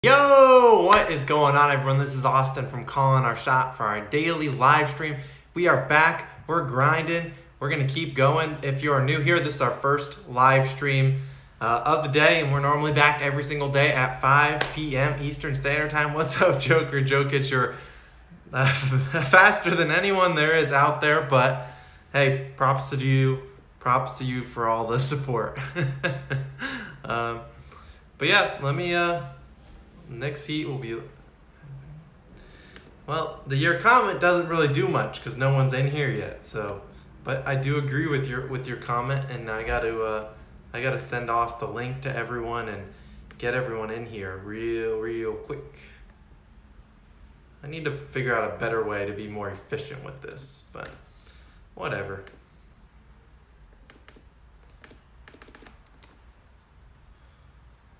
Yo, what is going on, everyone? This is Austin from Calling Our Shot for our daily live stream. We are back. We're grinding. We're going to keep going. If you are new here, this is our first live stream of the day, and we're normally back every single day at 5 p.m. Eastern Standard Time. What's up, Joker Jokic? You're faster than anyone there is out there, but hey, props to you. Props to you for all the support. But yeah, let me... Next heat will be, well, your comment doesn't really do much because no one's in here yet. So, but I do agree with your comment, and I got to send off the link to everyone and get everyone in here real quick. I need to figure out a better way to be more efficient with this, but whatever.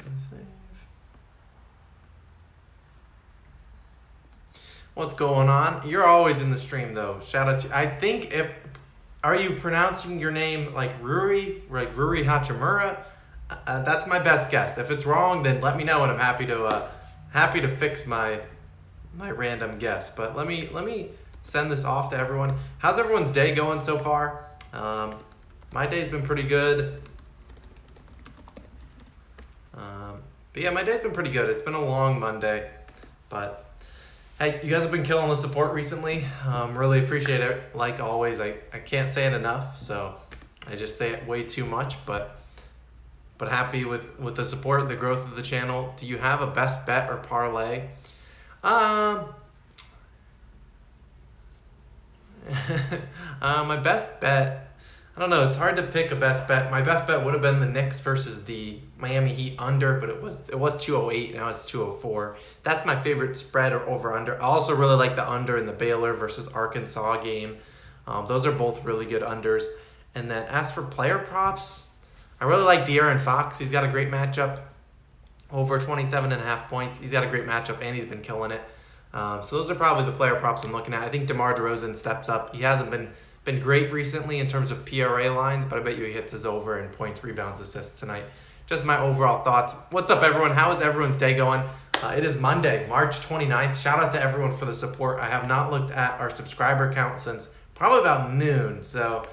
Let's see. What's going on? You're always in the stream though. Shout out to, I think are you pronouncing your name like Ruri Hachimura? That's my best guess. If it's wrong, then let me know, and I'm happy to fix my random guess. But let me send this off to everyone. How's everyone's day going so far? My day's been pretty good. But yeah, my day's been pretty good. It's been a long Monday, but hey, you guys have been killing the support recently. Really appreciate it. Like always, I can't say it enough, so I just say it way too much, but happy with the support, the growth of the channel. Do you have a best bet or parlay? My best bet, I don't know. It's hard to pick a best bet. My best bet would have been the Knicks versus the Miami Heat under, but it was 208. Now it's 204. That's my favorite spread or over under. I also really like the under in the Baylor versus Arkansas game. Those are both really good unders. And then as for player props, I really like De'Aaron Fox. He's got a great matchup, over 27.5 points. He's got a great matchup, and he's been killing it. So those are probably the player props I'm looking at. I think DeMar DeRozan steps up. He hasn't been great recently in terms of PRA lines, but I bet you he hits his over in points, rebounds, assists tonight. Just my overall thoughts. What's up, everyone? How is everyone's day going? It is Monday, March 29th. Shout out to everyone for the support. I have not looked at our subscriber count since probably about noon. So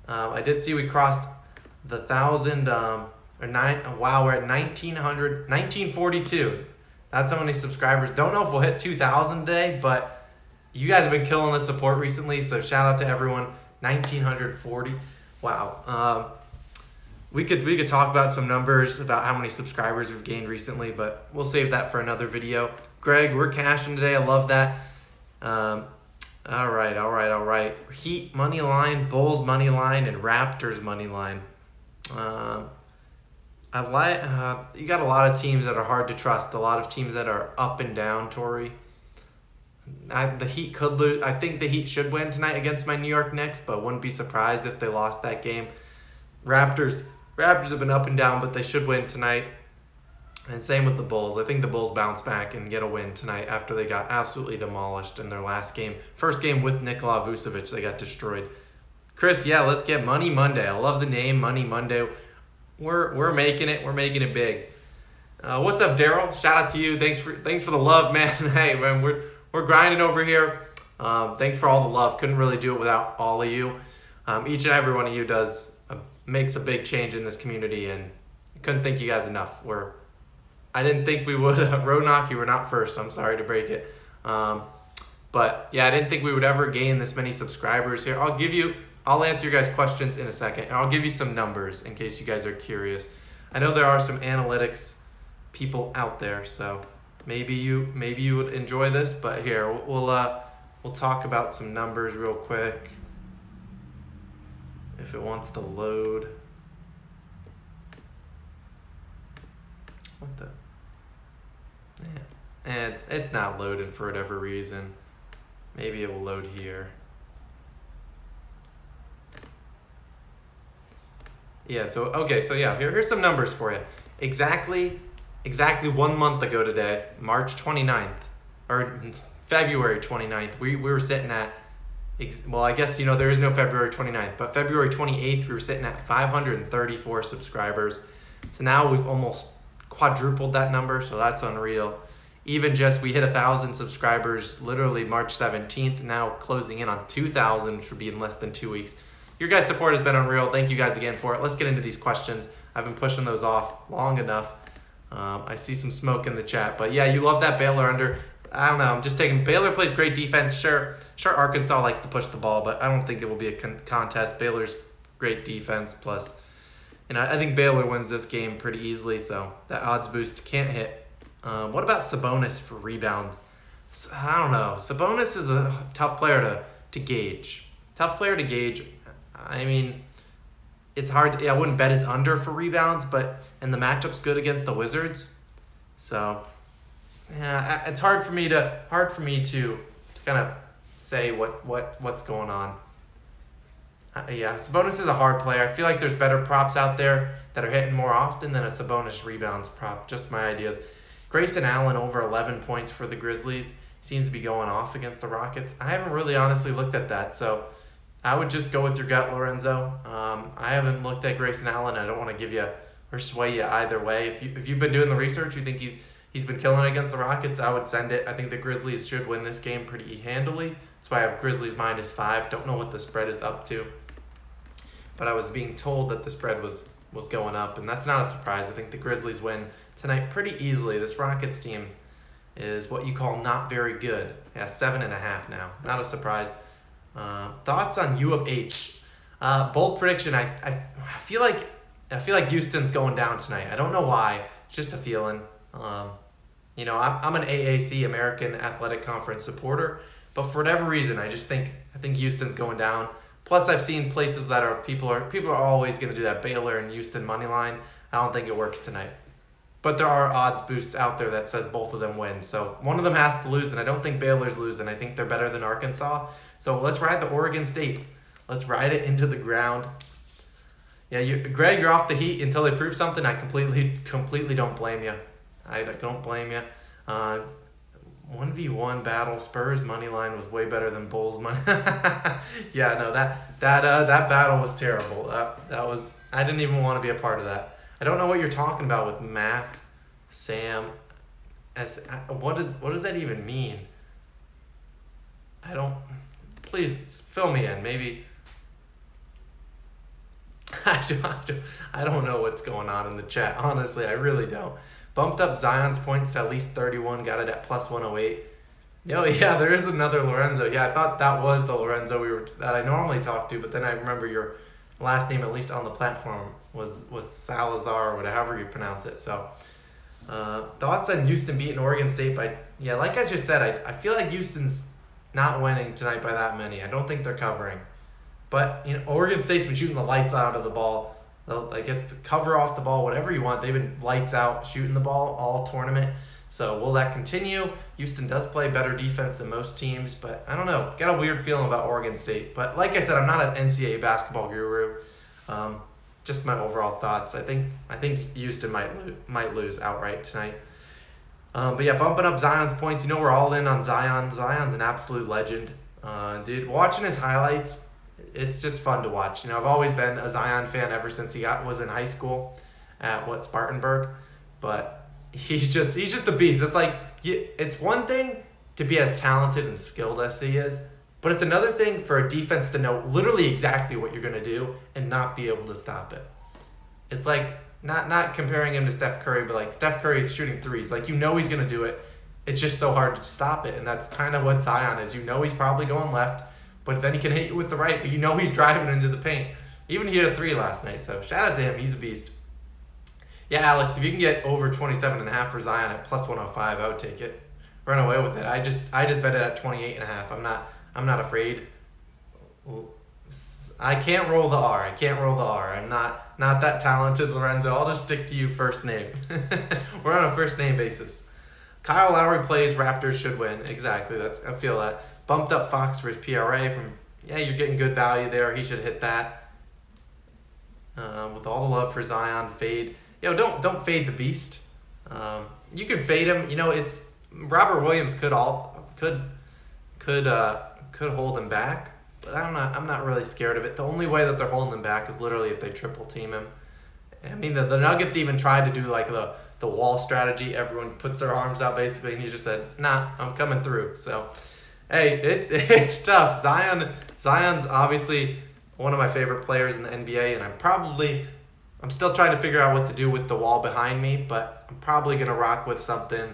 I did see we crossed the 1,000 wow, we're at 1,942. That's how many subscribers. Don't know if we'll hit 2,000 today, but you guys have been killing the support recently, so shout out to everyone. 1,940. Wow. We could talk about some numbers about how many subscribers we've gained recently, but we'll save that for another video. Greg, we're cashing today. I love that. All right. Heat money line, Bulls money line, and Raptors money line. You got a lot of teams that are hard to trust. A lot of teams that are up and down, Tori. The Heat could lose. I think the Heat should win tonight against my New York Knicks, but wouldn't be surprised if they lost that game. Raptors have been up and down, but they should win tonight. And same with the Bulls. I think the Bulls bounce back and get a win tonight after they got absolutely demolished in their last game. First game with Nikola Vucevic, they got destroyed. Chris, yeah, let's get Money Monday. I love the name, Money Monday. We're making it. We're making it big. What's up, Daryl? Shout out to you. Thanks for the love, man. Hey, man, we're grinding over here. Thanks for all the love. Couldn't really do it without all of you. Each and every one of you makes a big change in this community, and I couldn't thank you guys enough. I didn't think we would. Roadknock, you were not first. I'm sorry to break it. But yeah, I didn't think we would ever gain this many subscribers here. I'll answer your guys' questions in a second, and I'll give you some numbers in case you guys are curious. I know there are some analytics people out there, so maybe you would enjoy this. But here, we'll talk about some numbers real quick if it wants to load. What the? Yeah, and it's not loading for whatever reason. Maybe it will load here. Yeah, so here's some numbers for you. Exactly 1 month ago today, March 29th, or February 29th, we were sitting at, well, I guess, there is no February 29th, but February 28th, we were sitting at 534 subscribers. So now we've almost quadrupled that number, so that's unreal. even just we hit 1,000 subscribers literally March 17th, now closing in on 2,000, which would be in less than 2 weeks. Your guys' support has been unreal. Thank you guys again for it. Let's get into these questions. I've been pushing those off long enough. I see some smoke in the chat, but yeah, you love that Baylor under. I don't know. I'm just taking Baylor plays great defense. Sure, Arkansas likes to push the ball, but I don't think it will be a contest. Baylor's great defense. Plus, I think Baylor wins this game pretty easily, so that odds boost can't hit. What about Sabonis for rebounds? I don't know. Sabonis is a tough player to gauge. I mean, it's hard. I wouldn't bet his under for rebounds, and the matchup's good against the Wizards, so yeah, it's hard for me to kind of say what's going on. Yeah, Sabonis is a hard player. I feel like there's better props out there that are hitting more often than a Sabonis rebounds prop. Just my ideas. Grayson Allen over 11 points for the Grizzlies. Seems to be going off against the Rockets. I haven't really honestly looked at that, so I would just go with your gut, Lorenzo. I haven't looked at Grayson Allen. I don't want to give you or sway you either way. If you've been doing the research, you think he's been killing it against the Rockets, I would send it. I think the Grizzlies should win this game pretty handily. That's why I have Grizzlies -5. Don't know what the spread is up to, but I was being told that the spread was going up, and that's not a surprise. I think the Grizzlies win tonight pretty easily. This Rockets team is what you call not very good. Yeah, 7.5 now. Not a surprise. Thoughts on U of H? Bold prediction. I feel like Houston's going down tonight. I don't know why. It's just a feeling. I'm an AAC, American Athletic Conference supporter, but for whatever reason, I think Houston's going down. Plus, I've seen places that people are always going to do that Baylor and Houston money line. I don't think it works tonight. But there are odds boosts out there that says both of them win. So one of them has to lose, and I don't think Baylor's losing. I think they're better than Arkansas. So let's ride the Oregon State. Let's ride it into the ground. Yeah, Greg, you're off the Heat until they prove something. I completely don't blame you. I don't blame you. 1v1 battle, Spurs money line was way better than Bulls money. Yeah, no, that battle was terrible. That was, I didn't even want to be a part of that. I don't know what you're talking about with math, Sam. What does that even mean? Please fill me in. Maybe I don't know what's going on in the chat. Honestly, I really don't. Bumped up Zion's points to at least 31. Got it at plus 108. Oh yeah, there is another Lorenzo. Yeah, I thought that was the Lorenzo that I normally talk to, but then I remember your last name, at least on the platform, was Salazar or whatever you pronounce it. So thoughts on Houston beating Oregon State like I just said, I feel like Houston's not winning tonight by that many. I don't think they're covering. But Oregon State's been shooting the lights out of the ball. I guess the cover off the ball, whatever you want. They've been lights out shooting the ball all tournament. So will that continue? Houston does play better defense than most teams, but I don't know. Got a weird feeling about Oregon State. But like I said, I'm not an NCAA basketball guru. Just my overall thoughts. I think Houston might lose outright tonight. But yeah, bumping up Zion's points. We're all in on Zion. Zion's an absolute legend. Dude, watching his highlights, it's just fun to watch. I've always been a Zion fan ever since he was in high school at Spartanburg. But he's just a beast. It's like, it's one thing to be as talented and skilled as he is, but it's another thing for a defense to know literally exactly what you're going to do and not be able to stop it. It's like, not comparing him to Steph Curry, but like Steph Curry is shooting threes. Like, he's going to do it. It's just so hard to stop it. And that's kind of what Zion is. He's probably going left, but then he can hit you with the right, but he's driving into the paint. Even he hit a 3 last night, so shout out to him. He's a beast. Yeah, Alex, if you can get over 27.5 for Zion at plus 105, I would take it. Run away with it. I just bet it at 28.5. I'm not afraid. I can't roll the R. I'm not that talented, Lorenzo. I'll just stick to you first name. We're on a first name basis. Kyle Lowry plays, Raptors should win. Exactly. I feel that. Bumped up Fox for his PRA from, you're getting good value there. He should hit that. With all the love for Zion, fade. Don't fade the beast. You can fade him. It's Robert Williams could hold him back, but I'm not really scared of it. The only way that they're holding him back is literally if they triple team him. I mean, the Nuggets even tried to do like the the wall strategy. Everyone puts their arms out basically, and he just said, "Nah, I'm coming through." So, hey, it's tough. Zion's obviously one of my favorite players in the NBA, and I'm still trying to figure out what to do with the wall behind me, but I'm probably gonna rock with something.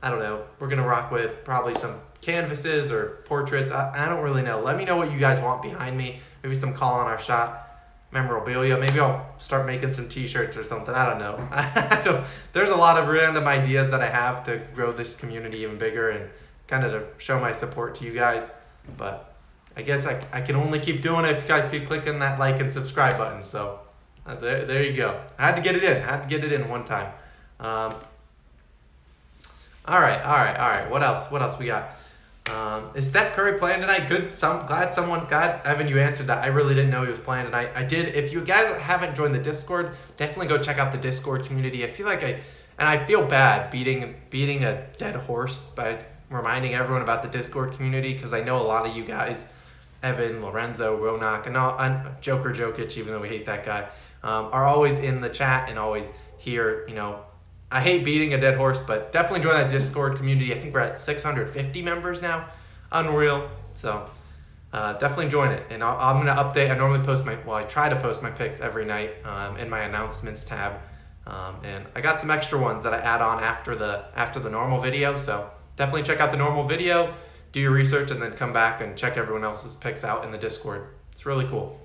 I don't know. We're gonna rock with probably some canvases or portraits. I don't really know. Let me know what you guys want behind me. Maybe some call on our shot memorabilia. Maybe I'll start making some t-shirts or something. I don't know. There's a lot of random ideas that I have to grow this community even bigger and kind of to show my support to you guys. But I guess I can only keep doing it if you guys keep clicking that like and subscribe button. So there you go. I had to get it in one time. All right. What else we got? Is Steph Curry playing tonight? Good. Glad Evan, you answered that. I really didn't know he was playing tonight. I did. If you guys haven't joined the Discord, definitely go check out the Discord community. I feel bad beating a dead horse by reminding everyone about the Discord community, because I know a lot of you guys, Evan, Lorenzo, Ronak, and Joker Jokic, even though we hate that guy, are always in the chat and always here. I hate beating a dead horse, but definitely join that Discord community. I think we're at 650 members now. Unreal. So definitely join it. And I'm going to update. I try to post my picks every night in my announcements tab. And I got some extra ones that I add on after the normal video. So definitely check out the normal video, do your research, and then come back and check everyone else's picks out in the Discord. It's really cool.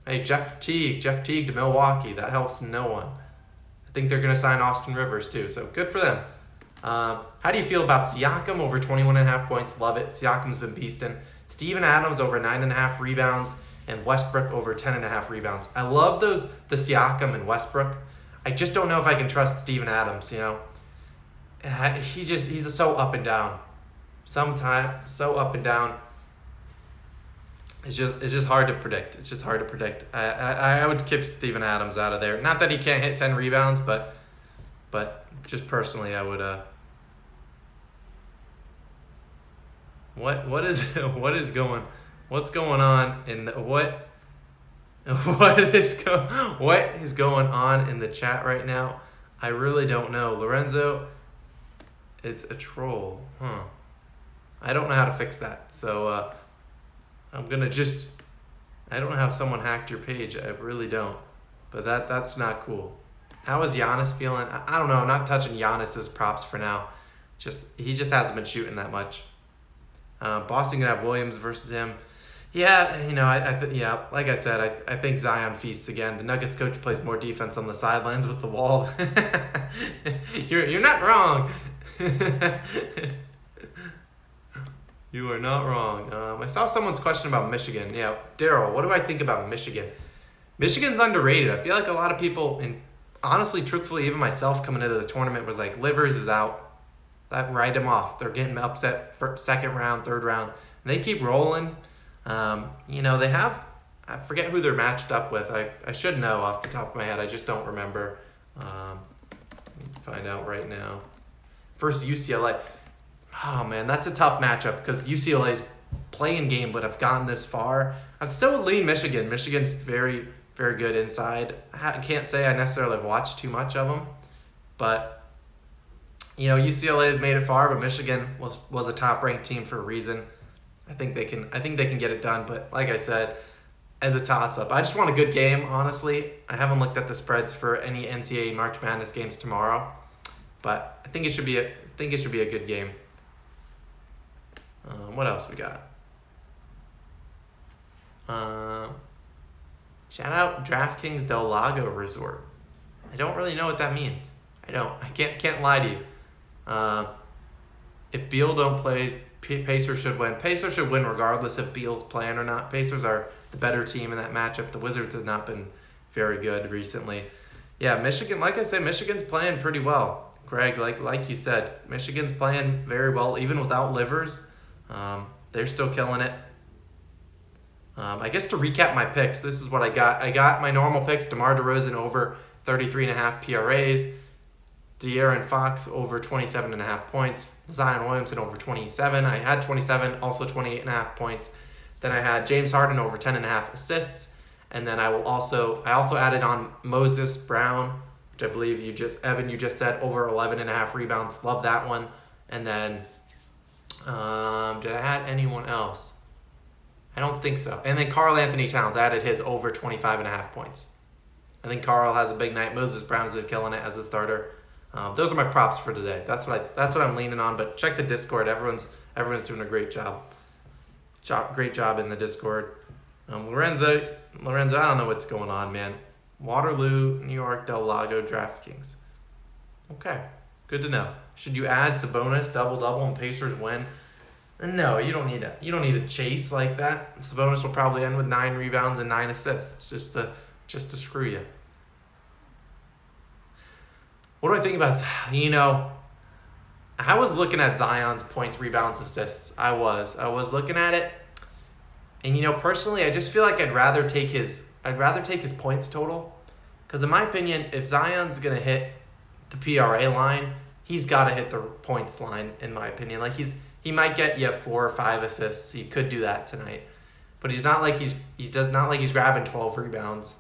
Hey, Jeff Teague to Milwaukee. That helps no one. I think they're going to sign Austin Rivers too, so good for them. How do you feel about Siakam over 21.5 points? Love it. Siakam's been beasting. Steven Adams over 9.5 rebounds and Westbrook over 10.5 rebounds. I love the Siakam and Westbrook. I just don't know if I can trust Steven Adams, He's so up and down. Sometimes so up and down. It's just hard to predict. I would keep Steven Adams out of there. Not that he can't hit 10 rebounds, but just personally, I would. What's going on in the what is going on in the chat right now? I really don't know. Lorenzo, it's a troll, huh? I don't know how to fix that, so. I don't know how someone hacked your page. I really don't. But that's not cool. How is Giannis feeling? I don't know. I'm not touching Giannis's props for now. He just hasn't been shooting that much. Boston gonna have Williams versus him. Yeah, like I said, I think Zion feasts again. The Nuggets coach plays more defense on the sidelines with the wall. You're not wrong. You are not wrong. I saw someone's question about Michigan. Yeah, Daryl, what do I think about Michigan? Michigan's underrated. I feel like a lot of people, and honestly, truthfully, even myself coming into the tournament was like, Livers is out. That write him off. They're getting upset for second round, third round. And they keep rolling. They have, I forget who they're matched up with. I should know off the top of my head. I just don't remember. Find out right now. First UCLA. Oh, man, that's a tough matchup because UCLA's playing game but have gotten this far. I'd still lean Michigan. Michigan's very, very good inside. I can't say I necessarily have watched too much of them, but, UCLA has made it far, but Michigan was a top-ranked team for a reason. I think they can get it done, but like I said, as a toss-up, I just want a good game, honestly. I haven't looked at the spreads for any NCAA March Madness games tomorrow, but I think it should be a good game. What else we got? Shout out DraftKings Del Lago Resort. I don't really know what that means. I can't lie to you. If Beal don't play, Pacers should win. Pacers should win regardless if Beal's playing or not. Pacers are the better team in that matchup. The Wizards have not been very good recently. Yeah, Michigan, like I said, Michigan's playing pretty well. Greg, like you said, Michigan's playing very well, even without Livers. They're still killing it. I guess to recap my picks, this is what I got. I got my normal picks: DeMar DeRozan over 33.5 PRAs, De'Aaron Fox over 27.5 points, Zion Williamson over 27. I had 27, also 28.5 points. Then I had James Harden over 10.5 assists, and then I also added on Moses Brown which I believe you just said over 11.5 rebounds. Love that one. And then, did I add anyone else? I don't think so. And then Karl Anthony Towns added his over 25.5 points. I think Karl has a big night. Moses Brown's been killing it as a starter. Those are my props for today. That's what I'm leaning on. But check the Discord. Everyone's doing a great job. Great job in the Discord. Lorenzo, I don't know what's going on, man. Waterloo, New York, Del Lago, DraftKings. Okay, good to know. Should you add Sabonis double and Pacers win? No, you don't need to chase like that. Sabonis will probably end with 9 rebounds and 9 assists, just to screw you. What do I think about? I was looking at Zion's points, rebounds, assists. I was looking at it, and personally, I just feel like I'd rather take his points total, because in my opinion, if Zion's gonna hit the PRA line, he's got to hit the points line. In my opinion, like he might get 4 or 5 assists. So he could do that tonight, but he's not like he's grabbing 12 rebounds.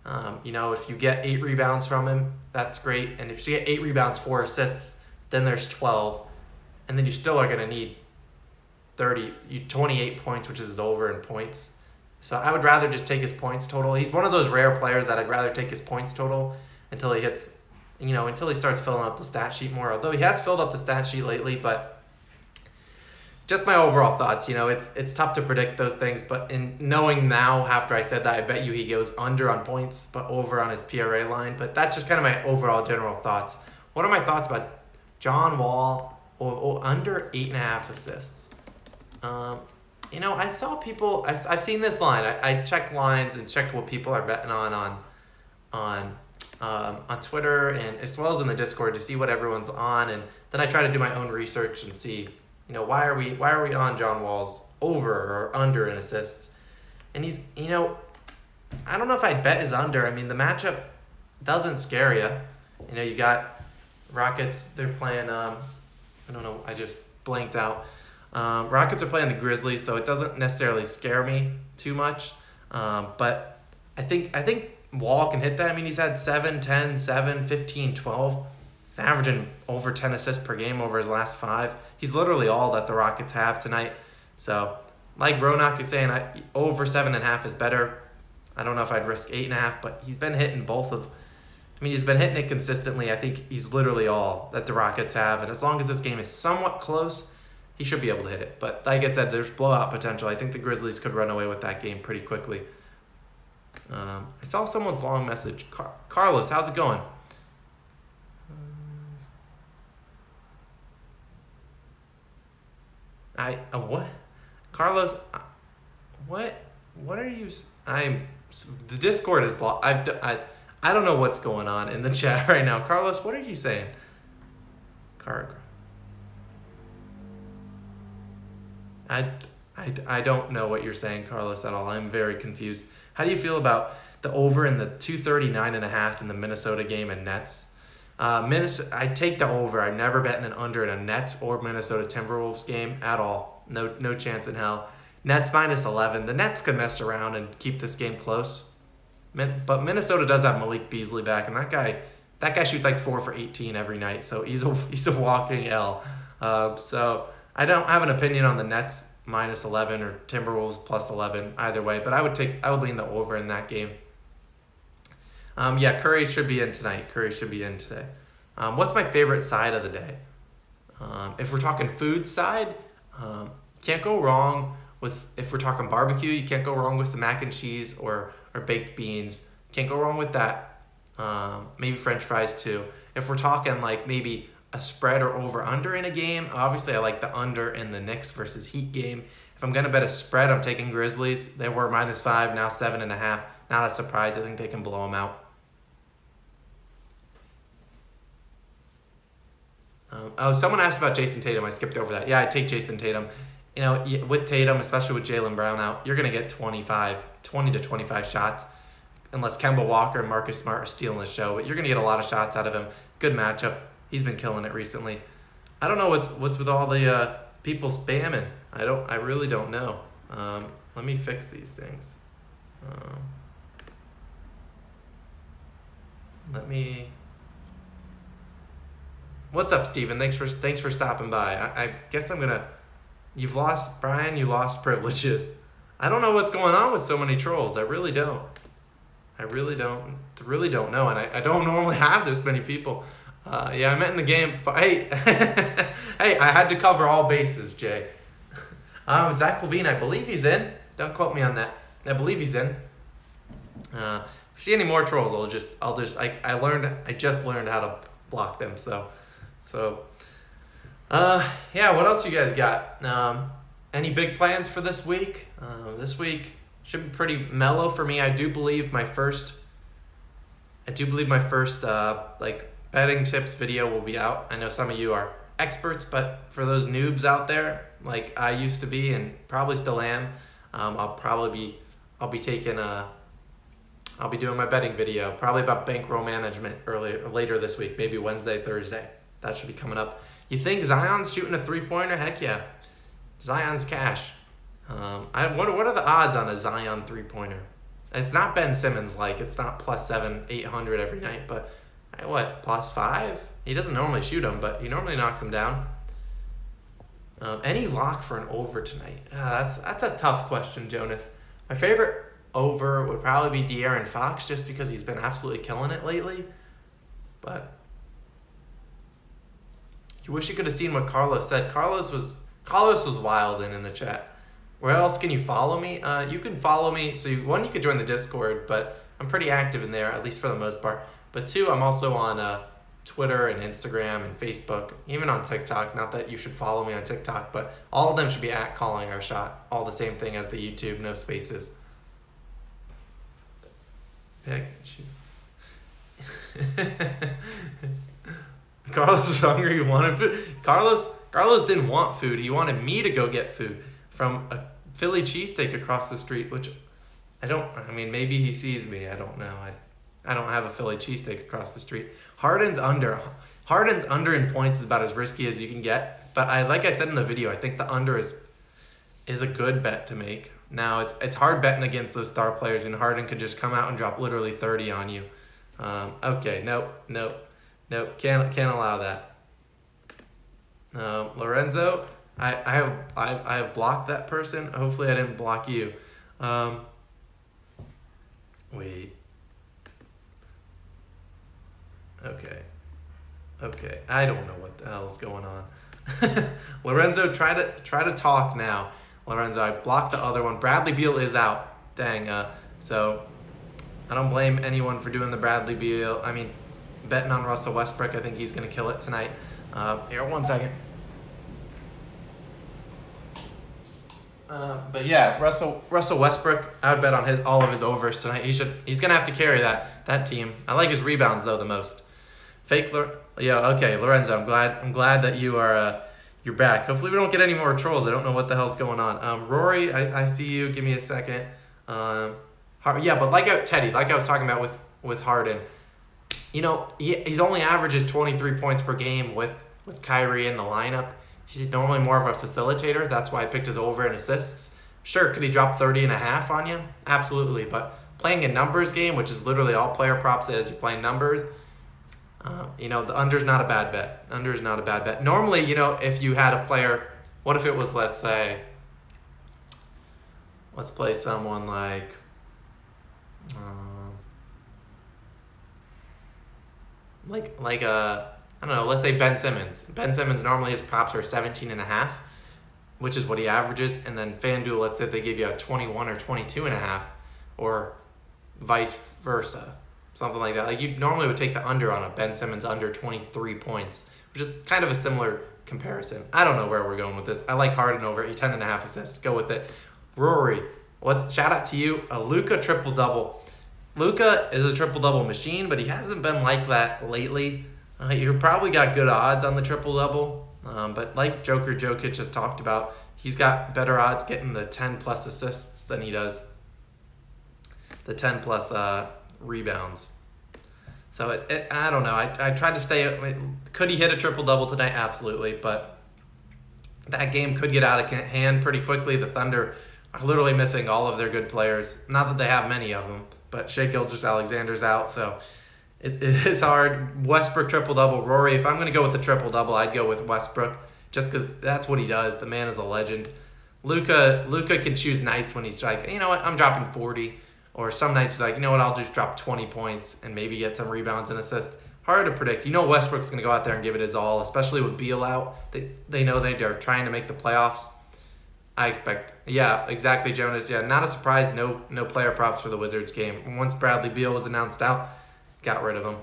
If you get 8 rebounds from him, that's great. And if you get 8 rebounds, 4 assists, then there's 12. And then you still are going to need 28 points, which is his over in points. So I would rather just take his points total. He's one of those rare players that I'd rather take his points total until he hits, until he starts filling up the stat sheet more. Although he has filled up the stat sheet lately, but just my overall thoughts, it's tough to predict those things, but in knowing now after I said that, I bet you he goes under on points, but over on his PRA line. But that's just kind of my overall general thoughts. What are my thoughts about John Wall under 8.5 assists? I saw people, I've seen this line. I check lines and check what people are betting on Twitter and as well as in the Discord to see what everyone's on, and then I try to do my own research and see why are we on John Wall's over or under in assists? And he's, I don't know if I'd bet his under. I mean, the matchup doesn't scare you. You got Rockets, they're playing, I don't know, I just blanked out. Rockets are playing the Grizzlies, so it doesn't necessarily scare me too much. But I think Wall can hit that. I mean, he's had 7, 10, 7, 15, 12. He's averaging over 10 assists per game over his last 5. He's literally all that the Rockets have tonight. So, like Ronak is saying, over 7.5 is better. I don't know if I'd risk 8.5, but he's been hitting he's been hitting it consistently. I think he's literally all that the Rockets have. And as long as this game is somewhat close, he should be able to hit it. But like I said, there's blowout potential. I think the Grizzlies could run away with that game pretty quickly. I saw someone's long message. Carlos, how's it going? What? Carlos, what are you? The Discord is lost. I don't know what's going on in the chat right now. Carlos, what are you saying? I don't know what you're saying, Carlos, at all. I'm very confused. How do you feel about the over in the 239.5 in the Minnesota game and Nets? I take the over. I'm never betting an under in a Nets or Minnesota Timberwolves game at all. No chance in hell. Nets minus 11. The Nets could mess around and keep this game close. But Minnesota does have Malik Beasley back, and that guy shoots like 4 for 18 every night. So he's a walking L. So I don't have an opinion on the Nets minus 11 or Timberwolves plus 11 either way. But I would lean the over in that game. Curry should be in tonight. Curry should be in today. What's my favorite side of the day? If we're talking food side, can't go wrong with, if we're talking barbecue, you can't go wrong with some mac and cheese or baked beans. Can't go wrong with that. Maybe French fries too. If we're talking like maybe a spread or over under in a game, obviously I like the under in the Knicks versus Heat game. If I'm going to bet a spread, I'm taking Grizzlies. They were -5, now 7.5. Not a surprise. I think they can blow them out. Someone asked about Jason Tatum. I skipped over that. Yeah, I'd take Jason Tatum. With Tatum, especially with Jaylen Brown out, you're going to get 20 to 25 shots, unless Kemba Walker and Marcus Smart are stealing the show. But you're going to get a lot of shots out of him. Good matchup. He's been killing it recently. I don't know what's with all the people spamming. I really don't know. Let me fix these things. Let me What's up, Steven? Thanks for stopping by. I guess I'm gonna. You've lost Brian. You lost privileges. I don't know what's going on with so many trolls. I really don't. I really don't know, and I don't normally have this many people. Yeah, I meant in the game, but hey, hey, I had to cover all bases, Jay. Zach Levine, I believe he's in. Don't quote me on that. I believe he's in. If you see any more trolls, I just learned how to block them. Yeah. What else you guys got? Any big plans for this week? This week should be pretty mellow for me. I do believe my first like betting tips video will be out. I know some of you are experts, but for those noobs out there, like I used to be and probably still am, I'll be doing my betting video, probably about bankroll management later this week, maybe Wednesday, Thursday. That should be coming up. You think Zion's shooting a 3-pointer? Heck yeah. Zion's cash. What are the odds on a Zion 3-pointer? It's not Ben Simmons like. It's not plus 800 every night, but what, plus 5? He doesn't normally shoot them, but he normally knocks them down. Any lock for an over tonight? That's a tough question, Jonas. My favorite over would probably be De'Aaron Fox, just because he's been absolutely killing it lately. But you wish you could have seen what Carlos said. Carlos was wild in the chat. Where else can you follow me? You can follow me. So you could join the Discord, but I'm pretty active in there, at least for the most part. But 2, I'm also on Twitter and Instagram and Facebook, even on TikTok. Not that you should follow me on TikTok, but all of them should be at Calling Our Shot. All the same thing as the YouTube, no spaces. Carlos was hungry. He wanted food. Carlos didn't want food. He wanted me to go get food from a Philly cheesesteak across the street, which maybe he sees me. I don't know. I don't have a Philly cheesesteak across the street. Harden's under in points is about as risky as you can get. But like I said in the video, I think the under is a good bet to make. Now it's hard betting against those star players, and Harden could just come out and drop literally 30 on you. Okay, nope, can't allow that. Lorenzo, I have blocked that person. Hopefully I didn't block you. Wait. Okay. I don't know what the hell is going on. Lorenzo, try to talk now. Lorenzo, I blocked the other one. Bradley Beal is out. Dang. So I don't blame anyone for doing the Bradley Beal. I mean, betting on Russell Westbrook. I think he's gonna kill it tonight. Here, 1 second. But yeah, Russell Westbrook, I would bet on all of his overs tonight. He's gonna have to carry that team. I like his rebounds though the most. Lorenzo, I'm glad that you're back. Hopefully we don't get any more trolls. I don't know what the hell's going on. Rory, I see you. Give me a second. But Teddy, like I was talking about with Harden, he's only averages 23 points per game with Kyrie in the lineup. He's normally more of a facilitator. That's why I picked his over in assists. Sure, could he drop 30.5 on you? Absolutely. But playing a numbers game, which is literally all player props is, you're playing numbers, the under's not a bad bet. Under is not a bad bet. Normally, if you had a player, what if it was, let's play someone like, I don't know, let's say Ben Simmons. Ben Simmons, normally his props are 17.5, which is what he averages. And then FanDuel, let's say they give you a 21 or 22.5, or vice versa. Something like that. Like you normally would take the under on a Ben Simmons under 23 points, which is kind of a similar comparison. I don't know where we're going with this. I like Harden over 10.5 assists. Go with it. Rory, shout out to you. A Luka triple-double. Luka is a triple-double machine, but he hasn't been like that lately. You probably got good odds on the triple-double, but like Jokic has talked about, he's got better odds getting the 10-plus assists than he does the 10-plus rebounds. So I don't know. I tried to stay. Could he hit a triple-double tonight? Absolutely, but that game could get out of hand pretty quickly. The Thunder are literally missing all of their good players. Not that they have many of them, but Shai Gilgeous-Alexander's out, so It's hard. Westbrook triple-double. Rory, if I'm going to go with the triple-double, I'd go with Westbrook just because that's what he does. The man is a legend. Luka can choose nights when he's like, you know what, I'm dropping 40. Or some nights he's like, you know what, I'll just drop 20 points and maybe get some rebounds and assists. Hard to predict. You know Westbrook's going to go out there and give it his all, especially with Beal out. They know they're trying to make the playoffs. I expect. Yeah, exactly, Jonas. Yeah, not a surprise. No player props for the Wizards game. Once Bradley Beal was announced out, got rid of him.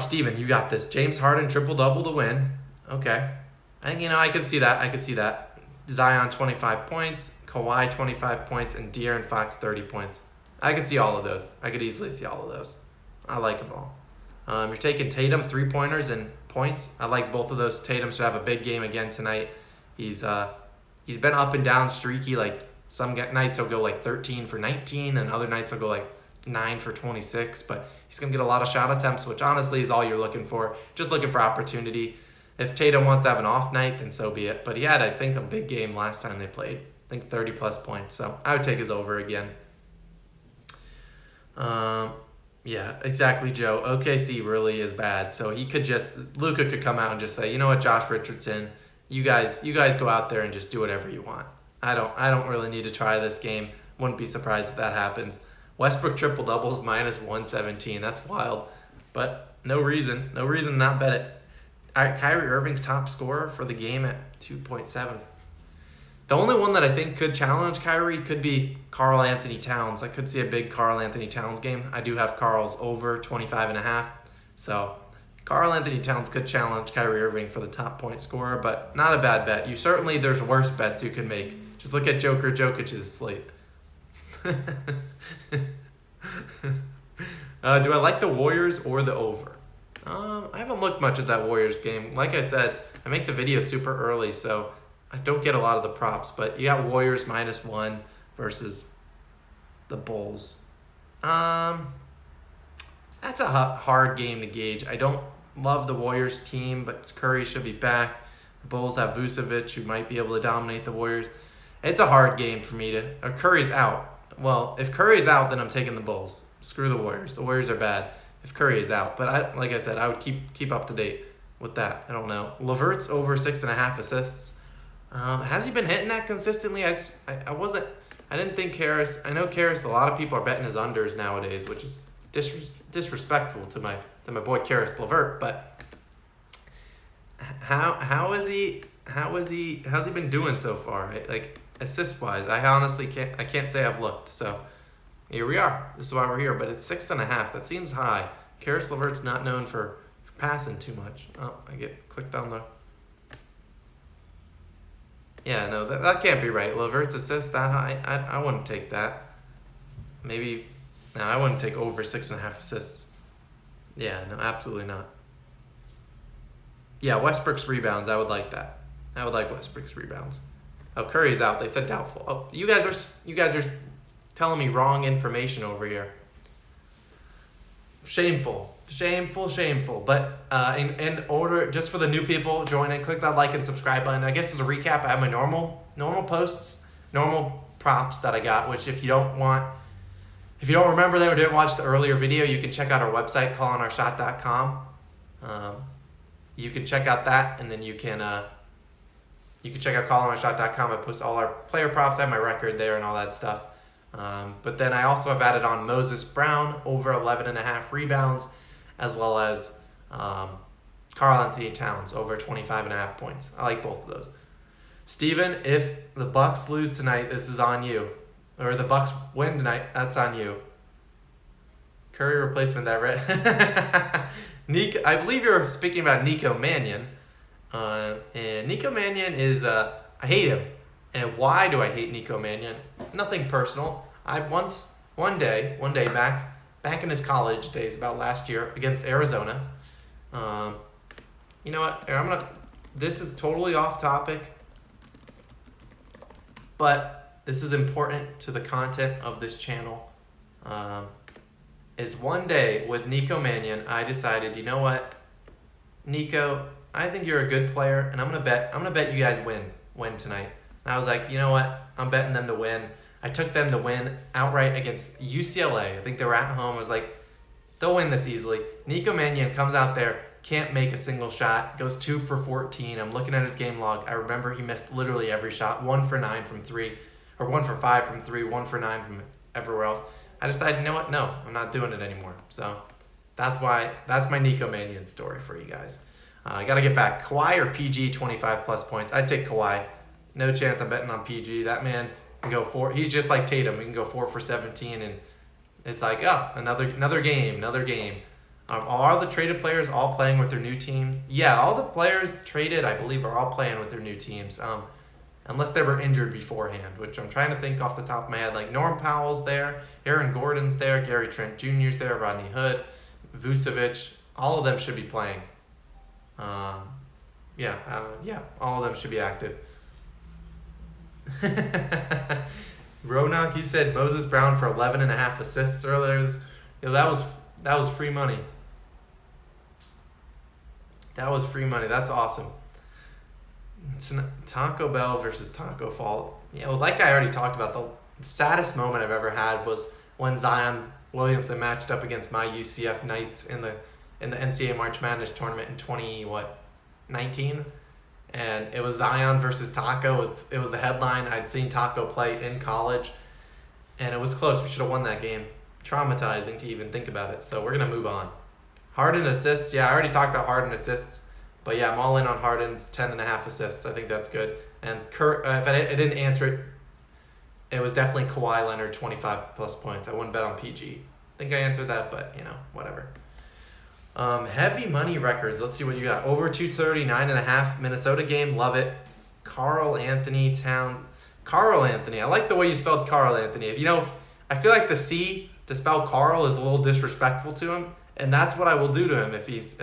Steven, you got this. James Harden triple-double to win. Okay. I could see that. Zion 25 points, Kawhi 25 points, and De'Aaron Fox 30 points. I could see all of those. I could easily see all of those. I like them all. You're taking Tatum 3-pointers and points. I like both of those. Tatum should have a big game again tonight. He's been up and down streaky. Like some nights he'll go like 13 for 19, and other nights he'll go like 9 for 26. But he's gonna get a lot of shot attempts, which honestly is all you're looking for. Just looking for opportunity. If Tatum wants to have an off night, then so be it. But he had, I think, a big game last time they played. I think 30-plus points. So I would take his over again. Yeah, exactly, Joe. OKC really is bad. So Luka could come out and just say, you know what, Josh Richardson, you guys go out there and just do whatever you want. I don't really need to try this game. Wouldn't be surprised if that happens. Westbrook triple-doubles minus 117. That's wild. But no reason to not bet it. All right, Kyrie Irving's top scorer for the game at 2.7. The only one that I think could challenge Kyrie could be Karl Anthony Towns. I could see a big Karl Anthony Towns game. I do have Karl's over 25.5. So Karl Anthony Towns could challenge Kyrie Irving for the top point scorer, but not a bad bet. There's worse bets you can make. Just look at Joker Jokic's slate. Do I like the Warriors or the over? I haven't looked much at that Warriors game. Like I said, I make the video super early, so I don't get a lot of the props. But you got Warriors -1 versus the Bulls. That's a hard game to gauge. I don't love the Warriors team, but Curry should be back. The Bulls have Vucevic, who might be able to dominate the Warriors. It's a hard game for me to... Curry's out. Well, if Curry's out, then I'm taking the Bulls. Screw the Warriors. The Warriors are bad if Curry is out. But like I said, I would keep up to date with that. I don't know. LeVert's over 6.5 assists. Has he been hitting that consistently? I didn't think Karras. I know Karras. A lot of people are betting his unders nowadays, which is disrespectful to my boy Karras LeVert. But how's he been doing so far? Right? Like assist wise, I honestly can't say I've looked. So here we are. This is why we're here. But it's 6.5. That seems high. Karras LeVert's not known for passing too much. Oh, I get clicked on the... Yeah, no, that can't be right. LeVert's assist that high? I wouldn't take that. Maybe... No, I wouldn't take over 6.5 assists. Yeah, no, absolutely not. Yeah, Westbrook's rebounds, I would like that. I would like Westbrook's rebounds. Oh, Curry's out. They said doubtful. Oh, you guys are telling me wrong information over here. Shameful. But in order, just for the new people joining, click that like and subscribe button. I guess as a recap, I have my normal posts, normal props that I got, which if you don't remember them or didn't watch the earlier video, you can check out our website, callingourshot.com. You can check out that, and then you can check out callingourshot.com. I post all our player props. I have my record there and all that stuff. But then I also have added on Moses Brown over 11.5 rebounds, as well as Karl Anthony Towns over 25.5 points. I like both of those. Steven, if the Bucks lose tonight, this is on you. Or the Bucks win tonight, that's on you. Curry replacement, that right? I believe you're speaking about Nico Mannion. And Nico Mannion is, I hate him. And why do I hate Nico Mannion? Nothing personal. One day back in his college days, about last year, against Arizona. You know what? This is totally off topic, but this is important to the content of this channel. Is one day with Nico Mannion, I decided, you know what, Nico, I think you're a good player, and I'm gonna bet you guys win tonight. And I was like, you know what, I'm betting them to win. I took them to win outright against UCLA. I think they were at home. It was like They'll win this easily. Nico Mannion comes out there, can't make a single shot, goes 2 for 14. I'm looking at his game log. I remember he missed literally every shot, 1 for 9 from 3, or 1 for 5 from 3, 1 for 9 from everywhere else. I decided, you know what? No, I'm not doing it anymore. So that's my Nico Mannion story for you guys. I got to get back. Kawhi or PG 25 plus points? I'd take Kawhi. No chance I'm betting on PG. That man can go 4. He's just like Tatum. He can go 4 for 17, and it's like, oh, another game. Are the traded players all playing with their new team? Yeah, all the players traded, I believe, are all playing with their new teams. Unless they were injured beforehand, which I'm trying to think off the top of my head. Like Norm Powell's there, Aaron Gordon's there, Gary Trent Jr.'s there, Rodney Hood, Vucevic. All of them should be playing. All of them should be active. Ronak, you said Moses Brown for 11.5 assists earlier. That was free money. That was free money. That's awesome. It's Taco Bell versus Taco Fall. Like I already talked about, the saddest moment I've ever had was when Zion Williamson matched up against my UCF Knights in the NCAA March Madness tournament in 2019, and it was Zion versus Taco. It was the headline. I'd seen Taco play in college, and it was close. We should have won that game. Traumatizing to even think about it. So we're gonna move on. Harden assists. Yeah, I already talked about Harden assists. But yeah, I'm all in on Harden's 10.5 assists. I think that's good. And if I didn't answer it, it was definitely Kawhi Leonard, 25 plus points. I wouldn't bet on PG. I think I answered that, but whatever. Heavy money records. Let's see what you got. Over 239.5 Minnesota game. Love it. Carl Anthony Towns. Carl Anthony. I like the way you spelled Carl Anthony. I feel like the C to spell Carl is a little disrespectful to him, and that's what I will do to him if he's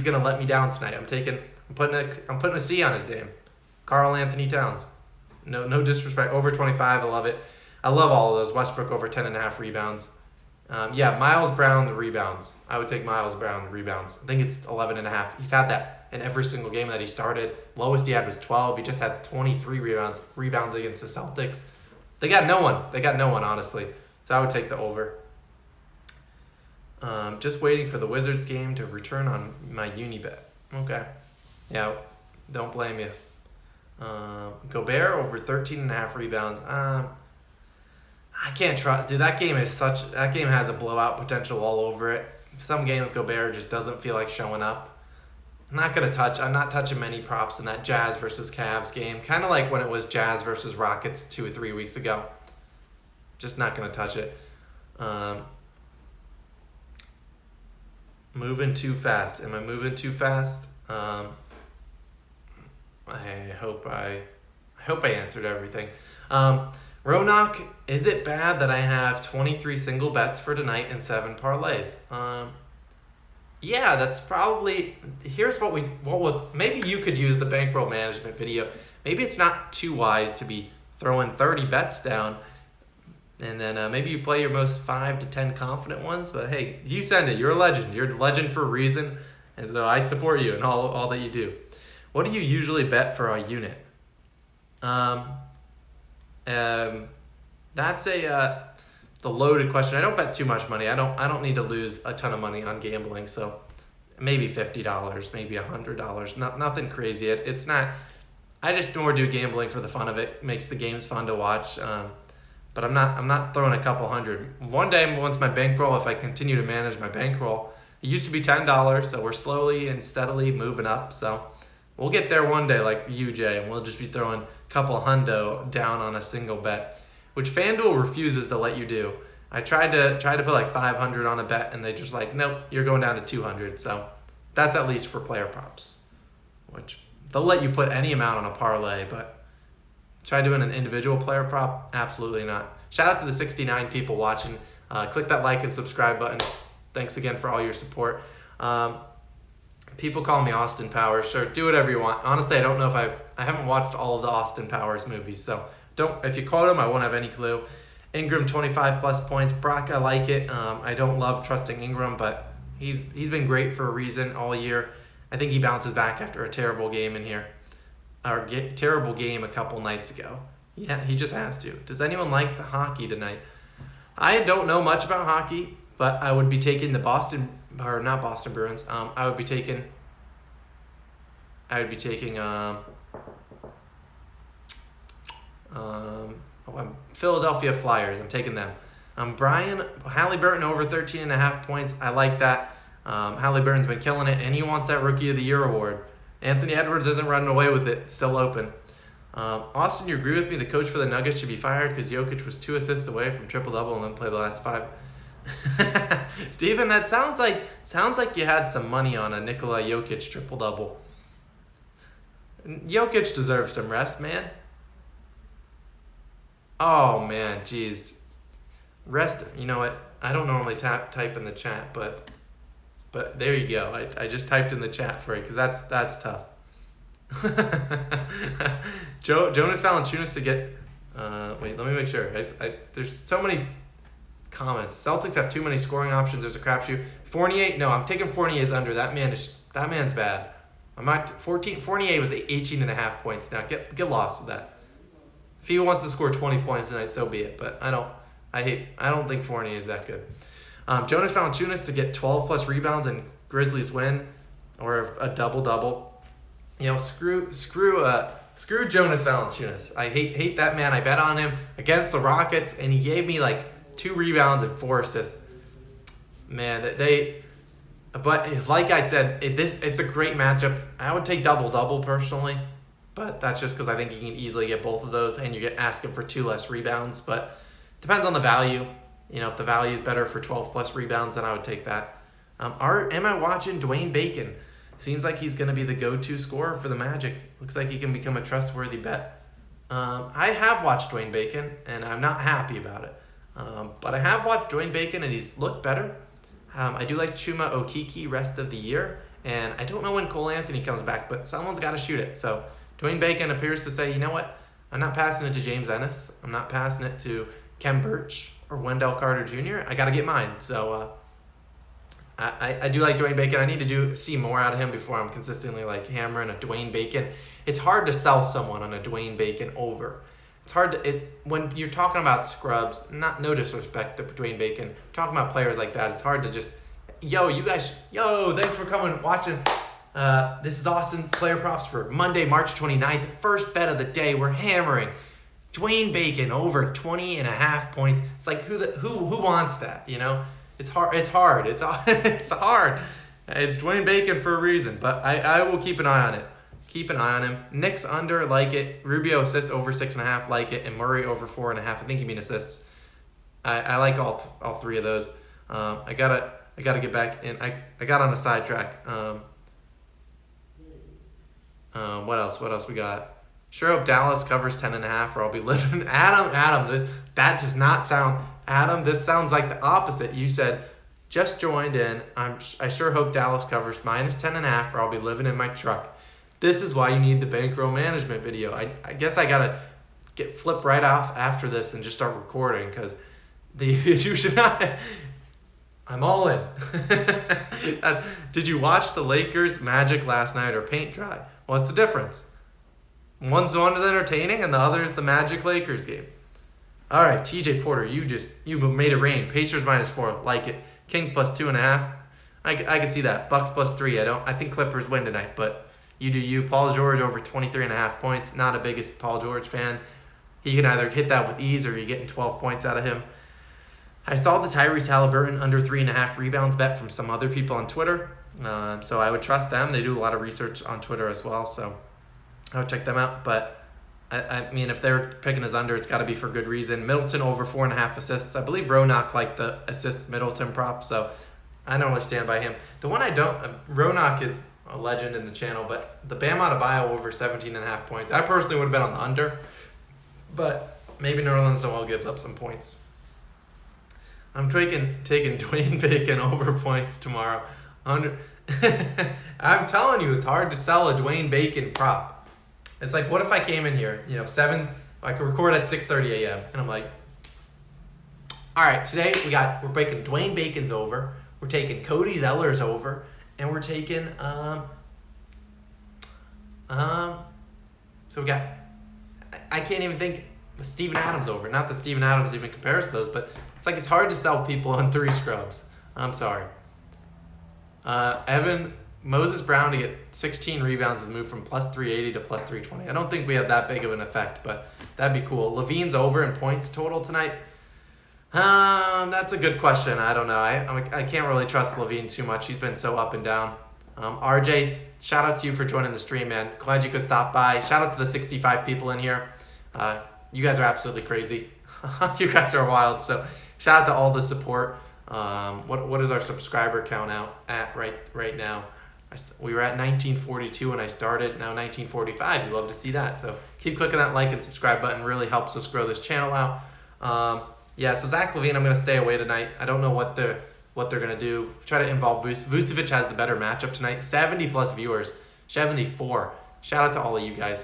gonna let me down tonight. I'm putting a C on his name. Carl Anthony Towns. No disrespect. Over 25, I love it. I love all of those. Westbrook over 10.5 rebounds. Miles Brown, the rebounds. I would take Miles Brown, the rebounds. I think it's 11.5. He's had that in every single game that he started. Lowest he had was 12. He just had 23 rebounds against the Celtics. They got no one, honestly. So I would take the over. Just waiting for the Wizards game to return on my uni bet. Okay. Yeah, don't blame you. Gobert over 13.5 rebounds. I can't trust. Dude, that game has a blowout potential all over it. Some games Gobert just doesn't feel like showing up. I'm not touching many props in that Jazz versus Cavs game. Kind of like when it was Jazz versus Rockets 2 or 3 weeks ago. Just not going to touch it. Moving too fast. Am I moving too fast? I hope I answered everything. Ronak, is it bad that I have 23 single bets for tonight and 7 parlays? Yeah, that's probably. Here's maybe you could use the bankroll management video. Maybe it's not too wise to be throwing 30 bets down, and then maybe you play your most 5 to 10 confident ones. But hey, you send it. You're a legend. You're a legend for a reason, and so I support you in all that you do. What do you usually bet for a unit? That's the loaded question. I don't bet too much money. I don't need to lose a ton of money on gambling, so maybe $50, maybe $100. Nothing crazy. It's not. I just more do gambling for the fun of it. It makes the games fun to watch. But I'm not throwing a couple hundred. One day, once my bankroll, if I continue to manage my bankroll, it used to be $10, so we're slowly and steadily moving up. So we'll get there one day, like you, Jay, and we'll just be throwing a couple hundo down on a single bet, which FanDuel refuses to let you do. I tried to put like 500 on a bet, and they just like, nope, you're going down to 200. So that's at least for player props, which they'll let you put any amount on a parlay, but try doing an individual player prop, absolutely not. Shout out to the 69 people watching. Click that like and subscribe button. Thanks again for all your support. People call me Austin Powers. Sure, do whatever you want. Honestly, I don't know if I haven't watched all of the Austin Powers movies, so if you quote him, I won't have any clue. Ingram 25 plus points. Brock, I like it. I don't love trusting Ingram, but he's been great for a reason all year. I think he bounces back after a terrible game in here. Or terrible game a couple nights ago. Yeah, he just has to. Does anyone like the hockey tonight? I don't know much about hockey, But I would be taking the Boston, or not Boston Bruins. I would be taking Philadelphia Flyers. I'm taking them. Brian Halliburton over 13.5 points. I like that. Halliburton's been killing it, and he wants that Rookie of the Year award. Anthony Edwards isn't running away with it. It's still open. Austin, you agree with me? The coach for the Nuggets should be fired because Jokic was 2 assists away from triple-double and then played the last 5. Steven, that sounds like you had some money on a Nikola Jokic triple-double. Jokic deserves some rest, man. Oh, man, jeez. Rest, you know what? I don't normally type in the chat, but there you go. I just typed in the chat for you because that's tough. Jonas Valanciunas to get... wait, let me make sure. There's so many comments. Celtics have too many scoring options. There's a crapshoot. Fournier, no, I'm taking Fournier's under. That man's bad. I'm not 14. Fournier was 18.5 points. Now get lost with that. If he wants to score 20 points tonight, so be it. But I don't think Fournier is that good. Jonas Valanciunas to get 12 plus rebounds and Grizzlies win, or a double-double. You know, screw Jonas Valanciunas. I hate that man. I bet on him against the Rockets, and he gave me like 2 rebounds and 4 assists. Man, but like I said, it's a great matchup. I would take double-double personally, but that's just because I think you can easily get both of those, and you're asking for 2 less rebounds. But depends on the value. You know, if the value is better for 12 plus rebounds, then I would take that. Am I watching Dwayne Bacon? Seems like he's going to be the go-to scorer for the Magic. Looks like he can become a trustworthy bet. I have watched Dwayne Bacon, and I'm not happy about it. But I have watched Dwayne Bacon, and he's looked better. I do like Chuma Okeke rest of the year, and I don't know when Cole Anthony comes back, but someone's got to shoot it. So Dwayne Bacon appears to say, you know what? I'm not passing it to James Ennis. I'm not passing it to Kem Birch or Wendell Carter Jr. I got to get mine. So I do like Dwayne Bacon. I need to see more out of him before I'm consistently like hammering a Dwayne Bacon. It's hard to sell someone on a Dwayne Bacon over. It's hard to when you're talking about scrubs. No disrespect to Dwayne Bacon. Talking about players like that, it's hard to just thanks for coming watching. This is Austin Player Props for Monday, March 29th. First bet of the day. We're hammering Dwayne Bacon over 20.5 points. It's like who wants that? You know. It's hard. It's hard. It's hard. It's Dwayne Bacon for a reason, but I will keep an eye on it. Keep an eye on him. Knicks under, like it. Rubio assists over 6.5, like it, and Murray over 4.5. I think you mean assists. I like all 3 of those. I gotta get back in. I got on a sidetrack. What else we got? Sure hope Dallas covers 10.5, or I'll be living. Adam, that does not sound. Adam, this sounds like the opposite. You said, just joined in. I sure hope Dallas covers minus 10.5, or I'll be living in my truck. This is why you need the bankroll management video. I guess I gotta flip right off after this and just start recording because you should not. I'm all in. Did you watch the Lakers Magic last night or paint dry? What's the difference? One's entertaining and the other is the Magic Lakers game. All right, TJ Porter, you made it rain. Pacers -4, like it. Kings +2.5. I could see that. Bucks +3. I think Clippers win tonight, but you do you. Paul George over 23.5 points. Not a biggest Paul George fan. He can either hit that with ease or you're getting 12 points out of him. I saw the Tyrese Halliburton under 3.5 rebounds bet from some other people on Twitter, so I would trust them. They do a lot of research on Twitter as well, so I would check them out, but I mean, if they're picking his under, it's got to be for good reason. Middleton over 4.5 assists. I believe Ronak liked the assist Middleton prop, so I don't really stand by him. The one I don't, Ronak is a legend in the channel, but the Bam Adebayo over 17.5 points. I personally would have been on the under, but maybe Nerlens Noel gives up some points. I'm taking Dwayne Bacon over points tomorrow. I'm telling you, it's hard to sell a Dwayne Bacon prop. It's like, what if I came in here, I could record at 6:30 a.m. and I'm like, all right, today we're breaking Dwayne Bacon's over, we're taking Cody Zeller's over, and we're taking so we got, I can't even think Steven Adams over. Not that Steven Adams even compares to those, but It's like it's hard to sell people on 3 scrubs. I'm sorry. Evan, Moses Brown to get 16 rebounds has moved from plus 380 to plus 320. I don't think we have that big of an effect, but that'd be cool. Levine's over in points total tonight. That's a good question. I don't know. I can't really trust Levine too much. He's been so up and down. RJ, shout out to you for joining the stream, man. Glad you could stop by. Shout out to the 65 people in here. You guys are absolutely crazy. You guys are wild. So shout out to all the support. What is our subscriber count out at right now? We were at 1942 when I started. Now 1945. We'd love to see that. So keep clicking that like and subscribe button. Really helps us grow this channel out. Yeah, so Zach LaVine, I'm going to stay away tonight. I don't know what they're going to do. Try to involve Vucevic has the better matchup tonight. 70 plus viewers. 74. Shout out to all of you guys.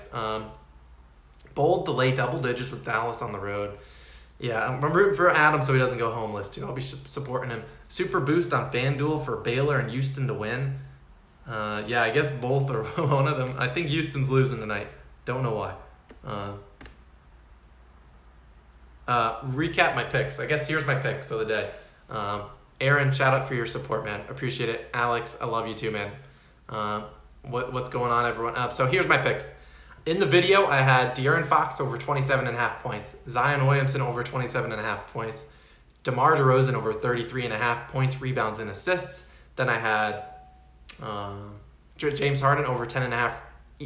Bold delay double digits with Dallas on the road. Yeah, I'm rooting for Adam so he doesn't go homeless too. I'll be supporting him. Super boost on FanDuel for Baylor and Houston to win. Yeah, I guess both are one of them. I think Houston's losing tonight. Don't know why. Recap my picks. I guess here's my picks of the day. Aaron, shout out for your support, man. Appreciate it. Alex, I love you too, man. What's going on, everyone? So here's my picks. In the video, I had De'Aaron Fox over 27.5 points. Zion Williamson over 27.5 points. DeMar DeRozan over 33.5 points, rebounds, and assists. Then I had James Harden over 10.5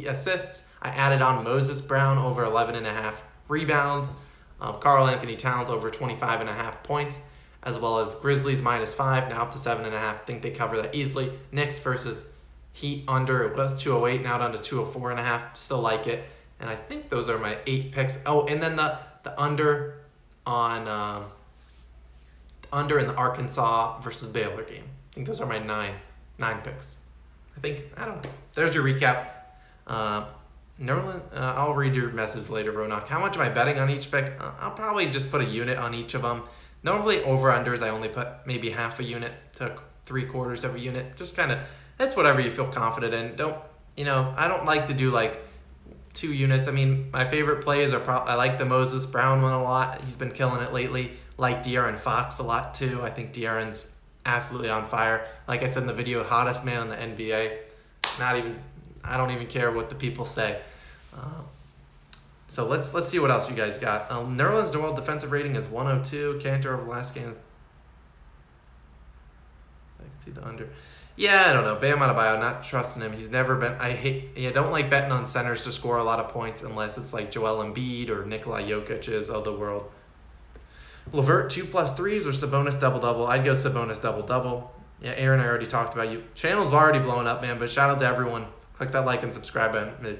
assists. I added on Moses Brown over 11.5 rebounds. Karl Anthony Towns over 25.5 points, as well as Grizzlies -5, now up to 7.5. Think they cover that easily. Knicks versus Heat under. It was 208, now down to 204.5. Still like it. And I think those are my 8 picks. Oh, and then the under on under in the Arkansas versus Baylor game. I think those are my nine picks. I don't know. There's your recap. Nerlin, I'll read your message later, Ronak. How much am I betting on each pick? I'll probably just put a unit on each of them. Normally over-unders, I only put maybe half a unit to 3/4 of a unit. Just kind of, it's whatever you feel confident in. I don't like to do like 2 units. I mean, my favorite plays are I like the Moses Brown one a lot. He's been killing it lately. Like De'Aaron Fox a lot too. I think De'Aaron's absolutely on fire. Like I said in the video, hottest man in the NBA. I don't even care what the people say. So let's see what else you guys got. Nerlens Noel defensive rating is 102. Cantor over last game. I can see the under. Yeah, I don't know. Bam Adebayo, not trusting him. He's never been. I don't like betting on centers to score a lot of points unless it's like Joel Embiid or Nikola Jokic's of the world. LeVert 2+3s or Sabonis double-double. I'd go Sabonis double-double. Yeah, Aaron, I already talked about you. Channel's already blowing up, man, but shout out to everyone. Click that like and subscribe button. We're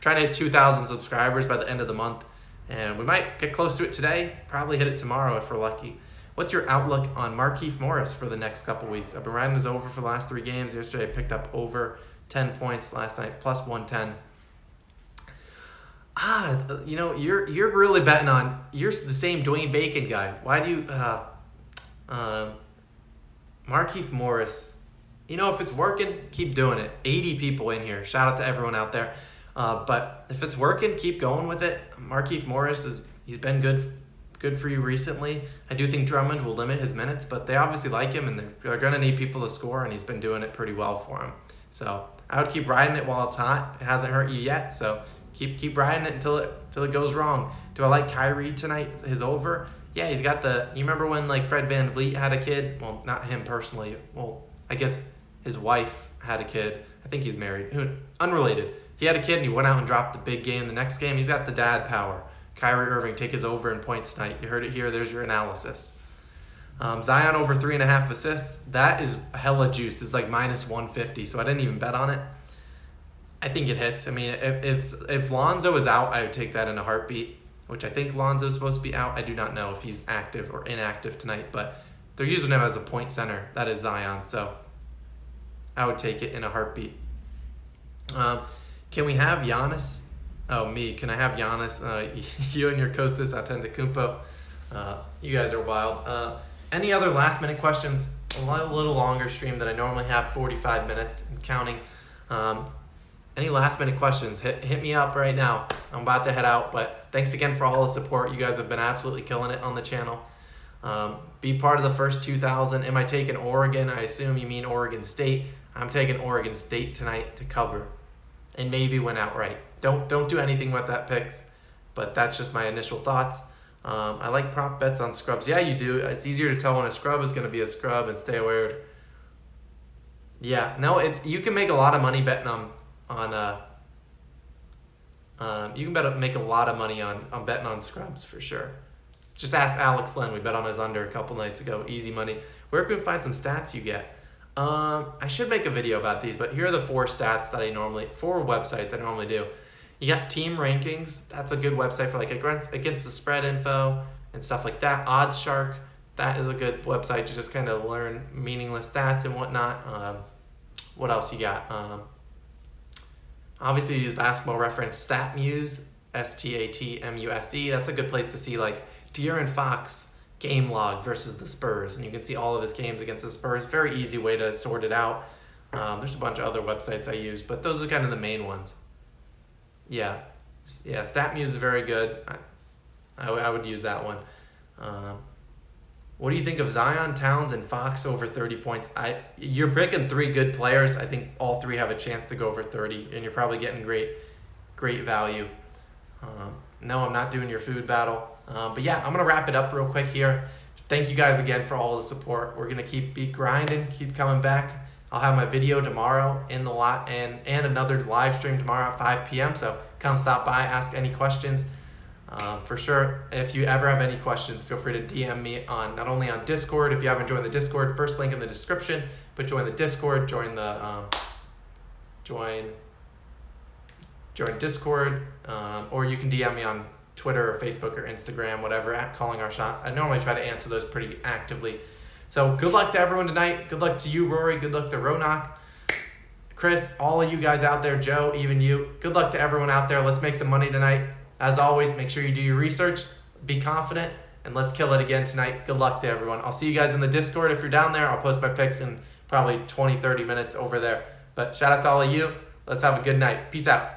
trying to hit 2,000 subscribers by the end of the month, and we might get close to it today. Probably hit it tomorrow if we're lucky. What's your outlook on Markieff Morris for the next couple weeks? I've been riding his over for the last 3 games. Yesterday I picked up over 10 points. Last night plus 110. You're really betting on. You're the same Dwayne Bacon guy. Why do you Markieff Morris? If it's working, keep doing it. 80 people in here. Shout out to everyone out there. But if it's working, keep going with it. Markieff Morris he's been good for you recently. I do think Drummond will limit his minutes, but they obviously like him, and they're going to need people to score, and he's been doing it pretty well for him. So I would keep riding it while it's hot. It hasn't hurt you yet, so keep riding it until it goes wrong. Do I like Kyrie tonight? His over? Yeah, he's got you remember when like Fred VanVleet had a kid? Well, not him personally. Well, I guess his wife had a kid. I think he's married. Unrelated. He had a kid and he went out and dropped the big game. The next game, he's got the dad power. Kyrie Irving, take his over in points tonight. You heard it here. There's your analysis. Zion over 3.5 assists. That is hella juice. It's like -150, so I didn't even bet on it. I think it hits. I mean, if Lonzo is out, I would take that in a heartbeat, which I think Lonzo's supposed to be out. I do not know if he's active or inactive tonight, but they're using him as a point center. That is Zion, so I would take it in a heartbeat. Can we have Giannis? Oh, me. Can I have Giannis? You and your Kostas Antetokounmpo. You guys are wild. Any other last-minute questions? A little longer stream than I normally have, 45 minutes and counting. Any last-minute questions? Hit me up right now. I'm about to head out, but thanks again for all the support. You guys have been absolutely killing it on the channel. Be part of the first 2,000. Am I taking Oregon? I assume you mean Oregon State. I'm taking Oregon State tonight to cover and maybe win outright. Don't do anything with that pick, but that's just my initial thoughts. I like prop bets on scrubs. Yeah, you do. It's easier to tell when a scrub is going to be a scrub and stay away. Yeah, no, you can make a lot of money betting you can make a lot of money on betting on scrubs for sure. Just ask Alex Len. We bet on his under a couple nights ago. Easy money. Where can we find some stats you get? I should make a video about these, but here are the 4 stats that 4 websites I normally do. You got team rankings. That's a good website for like against the spread info and stuff like that. Odds Shark. That is a good website to just kind of learn meaningless stats and whatnot. What else you got? Obviously, you use Basketball Reference. StatMuse. StatMuse. That's a good place to see like De'Aaron Fox game log versus the Spurs, and you can see all of his games against the Spurs. Very easy way to sort it out. There's a bunch of other websites I use, but those are kind of the main ones. Yeah, StatMuse is very good. I would use that one. What do you think of Zion, Towns, and Fox over 30 points? You're picking 3 good players. I think all 3 have a chance to go over 30, and you're probably getting great value. No, I'm not doing your food battle. But yeah, I'm going to wrap it up real quick here. Thank you guys again for all the support. We're going to keep grinding, keep coming back. I'll have my video tomorrow in the lot and another live stream tomorrow at 5 p.m. So come stop by, ask any questions. For sure, if you ever have any questions, feel free to DM me not only on Discord. If you haven't joined the Discord, first link in the description, but join the Discord, join Discord, or you can DM me on Twitter or Facebook or Instagram, whatever, at Calling Our Shot. I normally try to answer those pretty actively. So good luck to everyone tonight. Good luck to you, Rory. Good luck to Ronak, Chris, all of you guys out there, Joe, even you. Good luck to everyone out there. Let's make some money tonight. As always, make sure you do your research, be confident, and let's kill it again tonight. Good luck to everyone. I'll see you guys in the Discord. If you're down there, I'll post my picks in probably 20, 30 minutes over there. But shout out to all of you. Let's have a good night. Peace out.